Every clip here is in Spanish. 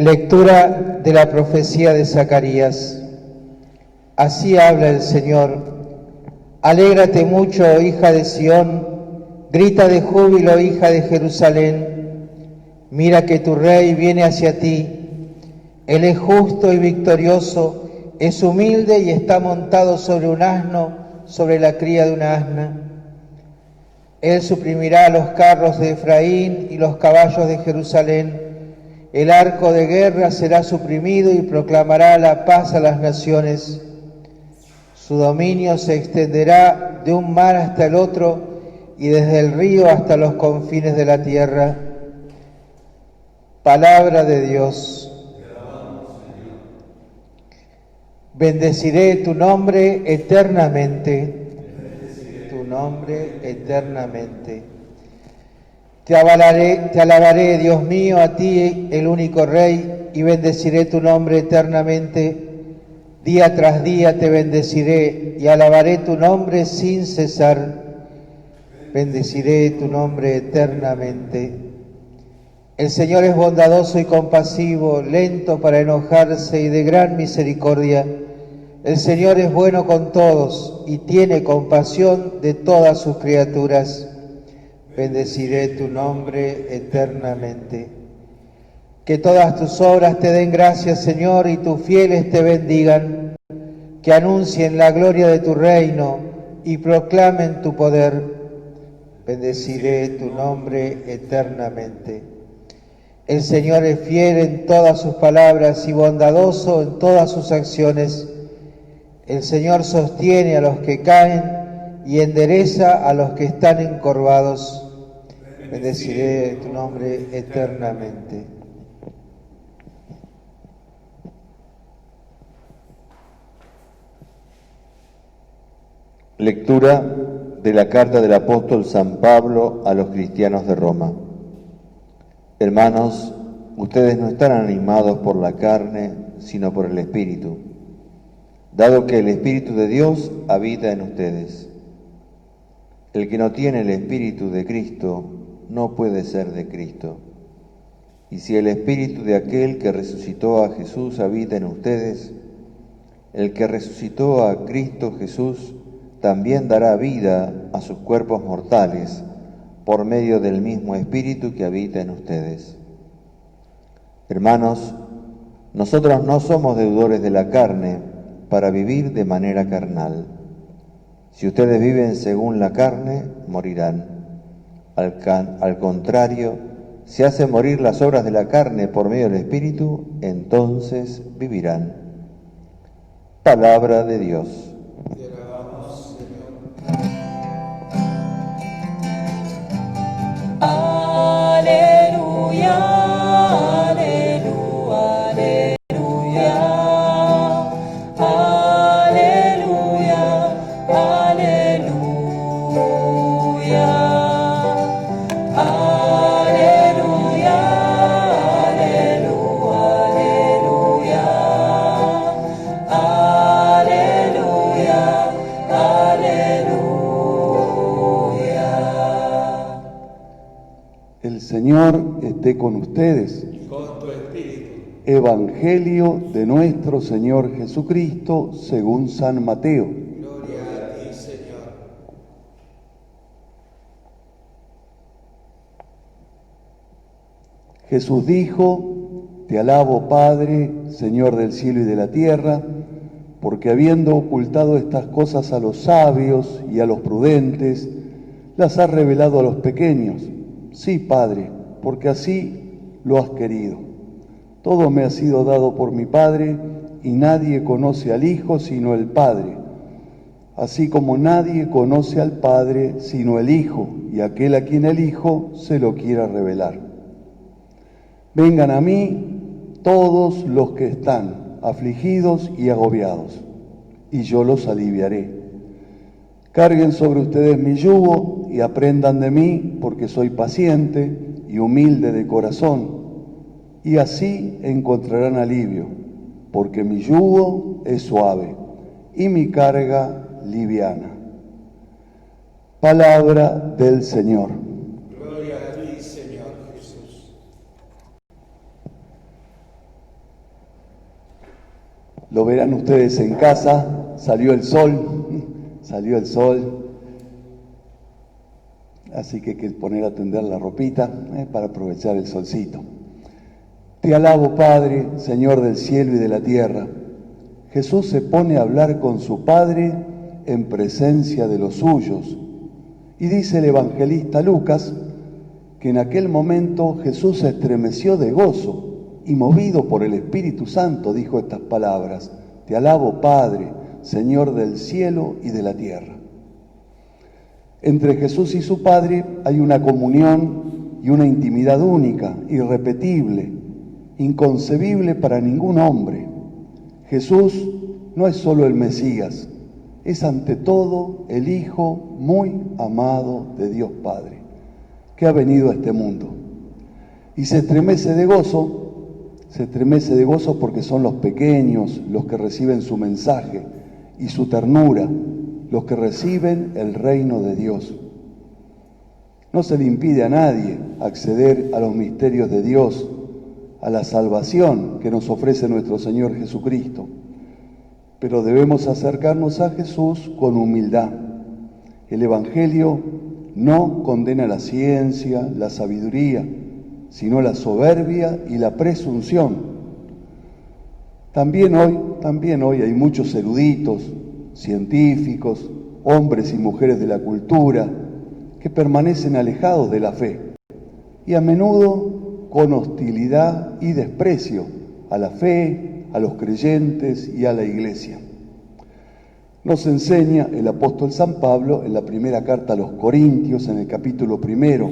Lectura de la profecía de Zacarías. Así habla el Señor. Alégrate mucho, hija de Sión, grita de júbilo, hija de Jerusalén. Mira que tu rey viene hacia ti. Él es justo y victorioso, es humilde y está montado sobre un asno, sobre la cría de una asna. Él suprimirá los carros de Efraín y los caballos de Jerusalén. El arco de guerra será suprimido y proclamará la paz a las naciones. Su dominio se extenderá de un mar hasta el otro y desde el río hasta los confines de la tierra. Palabra de Dios. Bendeciré tu nombre eternamente. Tu nombre eternamente. Te alabaré, Dios mío, a ti, el único Rey, y bendeciré tu nombre eternamente. Día tras día te bendeciré y alabaré tu nombre sin cesar. Bendeciré tu nombre eternamente. El Señor es bondadoso y compasivo, lento para enojarse y de gran misericordia. El Señor es bueno con todos y tiene compasión de todas sus criaturas. Bendeciré tu nombre eternamente. Que todas tus obras te den gracias, Señor, y tus fieles te bendigan. Que anuncien la gloria de tu reino y proclamen tu poder. Bendeciré tu nombre eternamente. El Señor es fiel en todas sus palabras y bondadoso en todas sus acciones. El Señor sostiene a los que caen y endereza a los que están encorvados. Bendeciré tu nombre eternamente. Lectura de la carta del apóstol San Pablo a los cristianos de Roma. Hermanos, ustedes no están animados por la carne, sino por el Espíritu, dado que el Espíritu de Dios habita en ustedes. El que no tiene el Espíritu de Cristo no puede ser de Cristo. Y si el Espíritu de aquel que resucitó a Jesús habita en ustedes, el que resucitó a Cristo Jesús también dará vida a sus cuerpos mortales por medio del mismo Espíritu que habita en ustedes. Hermanos, nosotros no somos deudores de la carne para vivir de manera carnal. Si ustedes viven según la carne, morirán. Al contrario, si hacen morir las obras de la carne por medio del Espíritu, entonces vivirán. Palabra de Dios. Te alabamos, Señor. Aleluya, aleluya, aleluya, aleluya, aleluya, aleluya, aleluya, aleluya, aleluya. El Señor esté con ustedes. Y con tu espíritu. Evangelio de nuestro Señor Jesucristo según San Mateo. Gloria a ti, Señor. Jesús dijo: Te alabo, Padre, Señor del cielo y de la tierra, porque habiendo ocultado estas cosas a los sabios y a los prudentes, las has revelado a los pequeños. Sí, Padre, porque así lo has querido. Todo me ha sido dado por mi Padre, y nadie conoce al Hijo sino el Padre, así como nadie conoce al Padre sino el Hijo, y aquel a quien el Hijo se lo quiera revelar. Vengan a mí todos los que están afligidos y agobiados, y yo los aliviaré. Carguen sobre ustedes mi yugo y aprendan de mí, porque soy paciente y humilde de corazón, y así encontrarán alivio, porque mi yugo es suave y mi carga liviana. Palabra del Señor. Gloria a ti, Señor Jesús. Lo verán ustedes en casa, salió el sol, así que hay que poner a tender la ropita para aprovechar el solcito. Te alabo, Padre, Señor del cielo y de la tierra. Jesús se pone a hablar con su Padre en presencia de los suyos. Y dice el evangelista Lucas que en aquel momento Jesús se estremeció de gozo y movido por el Espíritu Santo dijo estas palabras: Te alabo, Padre, Señor del cielo y de la tierra. Entre Jesús y su Padre hay una comunión y una intimidad única, irrepetible, inconcebible para ningún hombre. Jesús no es solo el Mesías, es ante todo el Hijo muy amado de Dios Padre, que ha venido a este mundo. Y se estremece de gozo porque son los pequeños los que reciben su mensaje y su ternura, los que reciben el reino de Dios. No se le impide a nadie acceder a los misterios de Dios, a la salvación que nos ofrece nuestro Señor Jesucristo, pero debemos acercarnos a Jesús con humildad. El Evangelio no condena la ciencia, la sabiduría, sino la soberbia y la presunción. También hoy hay muchos eruditos, científicos, hombres y mujeres de la cultura que permanecen alejados de la fe y a menudo con hostilidad y desprecio a la fe, a los creyentes y a la Iglesia. Nos enseña el apóstol San Pablo en la primera carta a los Corintios, en el capítulo 1,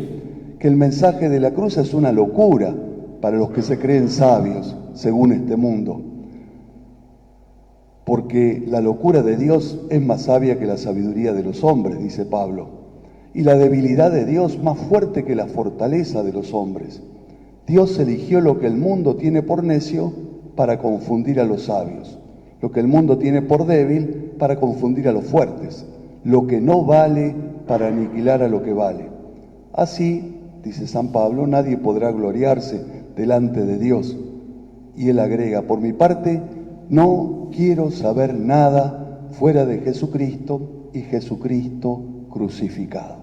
que el mensaje de la cruz es una locura para los que se creen sabios, según este mundo. Porque la locura de Dios es más sabia que la sabiduría de los hombres, dice Pablo, y la debilidad de Dios más fuerte que la fortaleza de los hombres. Dios eligió lo que el mundo tiene por necio para confundir a los sabios, lo que el mundo tiene por débil para confundir a los fuertes, lo que no vale para aniquilar a lo que vale. Así, dice San Pablo, nadie podrá gloriarse delante de Dios. Y él agrega: por mi parte, no quiero saber nada fuera de Jesucristo y Jesucristo crucificado.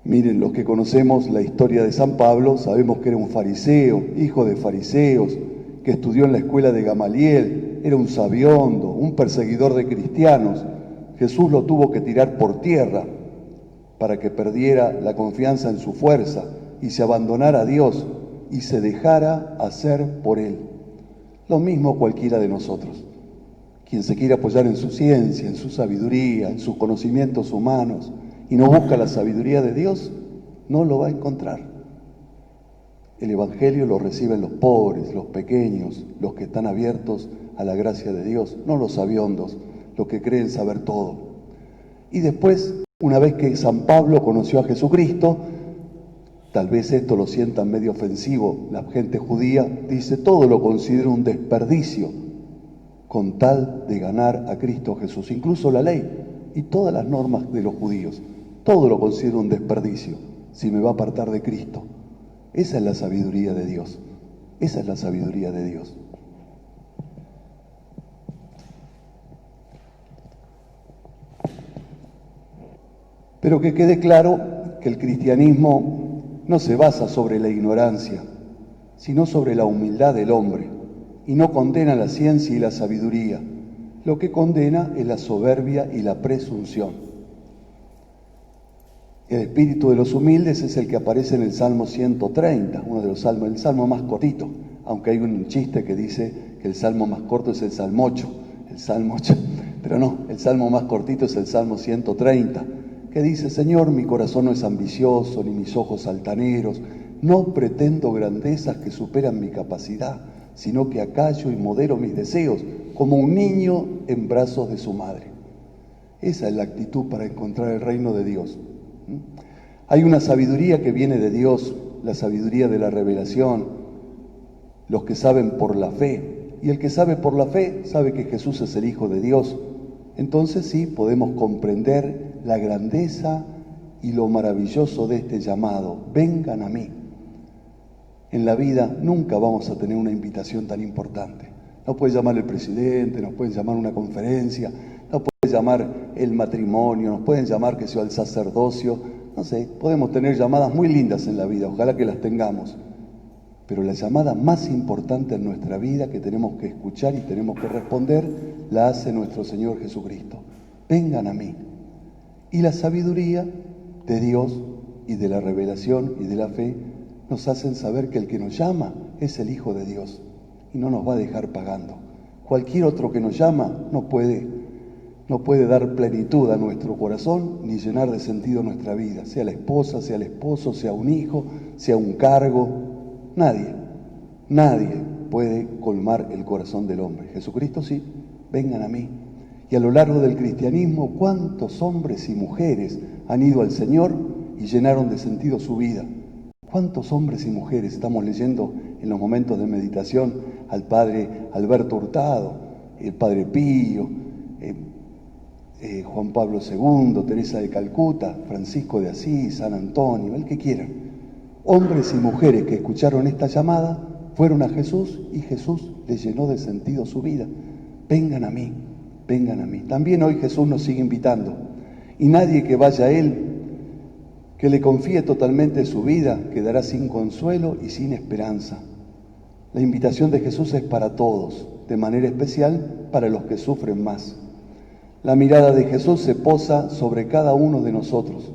Miren, los que conocemos la historia de San Pablo, sabemos que era un fariseo, hijo de fariseos, que estudió en la escuela de Gamaliel, era un sabiondo, un perseguidor de cristianos. Jesús lo tuvo que tirar por tierra para que perdiera la confianza en su fuerza y se abandonara a Dios y se dejara hacer por Él. Lo mismo cualquiera de nosotros. Quien se quiere apoyar en su ciencia, en su sabiduría, en sus conocimientos humanos y no busca la sabiduría de Dios, no lo va a encontrar. El Evangelio lo reciben los pobres, los pequeños, los que están abiertos a la gracia de Dios, no los sabiondos, los que creen saber todo. Y después, una vez que San Pablo conoció a Jesucristo, tal vez esto lo sientan medio ofensivo, la gente judía dice: todo lo considero un desperdicio con tal de ganar a Cristo Jesús. Incluso la ley y todas las normas de los judíos, todo lo considero un desperdicio si me va a apartar de Cristo. Esa es la sabiduría de Dios. Esa es la sabiduría de Dios. Pero que quede claro que el cristianismo no se basa sobre la ignorancia, sino sobre la humildad del hombre, y no condena la ciencia y la sabiduría. Lo que condena es la soberbia y la presunción. El espíritu de los humildes es el que aparece en el Salmo 130, uno de los salmos, el salmo más cortito, aunque hay un chiste que dice que el salmo más corto es el Salmo 8, pero no, el salmo más cortito es el Salmo 130, que dice: Señor, mi corazón no es ambicioso, ni mis ojos altaneros, no pretendo grandezas que superan mi capacidad, sino que acallo y modero mis deseos, como un niño en brazos de su madre. Esa es la actitud para encontrar el reino de Dios. Hay una sabiduría que viene de Dios, la sabiduría de la revelación, los que saben por la fe, y el que sabe por la fe sabe que Jesús es el Hijo de Dios. Entonces sí podemos comprender la grandeza y lo maravilloso de este llamado: vengan a mí. En la vida nunca vamos a tener una invitación tan importante. Nos puede llamar el presidente, nos pueden llamar una conferencia, nos puede llamar el matrimonio, nos pueden llamar que sea el sacerdocio. No sé, podemos tener llamadas muy lindas en la vida, ojalá que las tengamos. Pero la llamada más importante en nuestra vida que tenemos que escuchar y tenemos que responder, la hace nuestro Señor Jesucristo. Vengan a mí. Y la sabiduría de Dios y de la revelación y de la fe nos hacen saber que el que nos llama es el Hijo de Dios y no nos va a dejar pagando. Cualquier otro que nos llama no puede dar plenitud a nuestro corazón ni llenar de sentido nuestra vida, sea la esposa, sea el esposo, sea un hijo, sea un cargo. Nadie puede colmar el corazón del hombre. Jesucristo sí, vengan a mí. Y a lo largo del cristianismo, ¿cuántos hombres y mujeres han ido al Señor y llenaron de sentido su vida? ¿Cuántos hombres y mujeres estamos leyendo en los momentos de meditación al Padre Alberto Hurtado, el Padre Pío, Juan Pablo II, Teresa de Calcuta, Francisco de Asís, San Antonio, el que quieran? Hombres y mujeres que escucharon esta llamada fueron a Jesús y Jesús les llenó de sentido su vida. Vengan a mí, vengan a mí. También hoy Jesús nos sigue invitando y nadie que vaya a Él, que le confíe totalmente su vida, quedará sin consuelo y sin esperanza. La invitación de Jesús es para todos, de manera especial para los que sufren más. La mirada de Jesús se posa sobre cada uno de nosotros.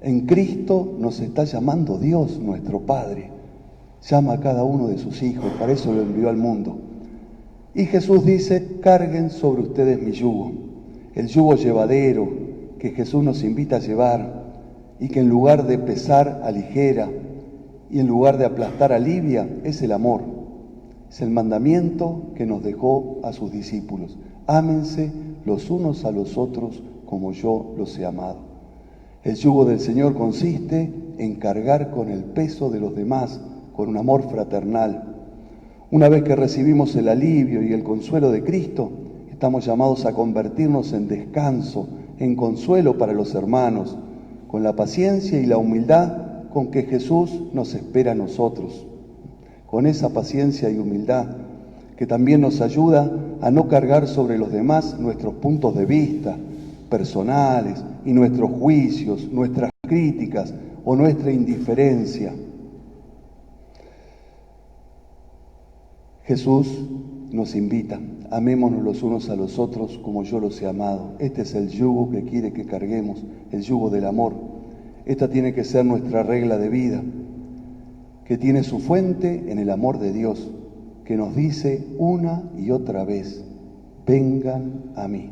En Cristo nos está llamando Dios, nuestro Padre. Llama a cada uno de sus hijos, para eso lo envió al mundo. Y Jesús dice, carguen sobre ustedes mi yugo. El yugo llevadero que Jesús nos invita a llevar y que en lugar de pesar aligera y en lugar de aplastar alivia, es el amor. Es el mandamiento que nos dejó a sus discípulos. Ámense los unos a los otros como yo los he amado. El yugo del Señor consiste en cargar con el peso de los demás, con un amor fraternal. Una vez que recibimos el alivio y el consuelo de Cristo, estamos llamados a convertirnos en descanso, en consuelo para los hermanos, con la paciencia y la humildad con que Jesús nos espera a nosotros. Con esa paciencia y humildad que también nos ayuda a no cargar sobre los demás nuestros puntos de vista personales y nuestros juicios, nuestras críticas o nuestra indiferencia. Jesús nos invita, amémonos los unos a los otros como yo los he amado. Este es el yugo que quiere que carguemos, el yugo del amor. Esta tiene que ser nuestra regla de vida, que tiene su fuente en el amor de Dios, que nos dice una y otra vez, vengan a mí.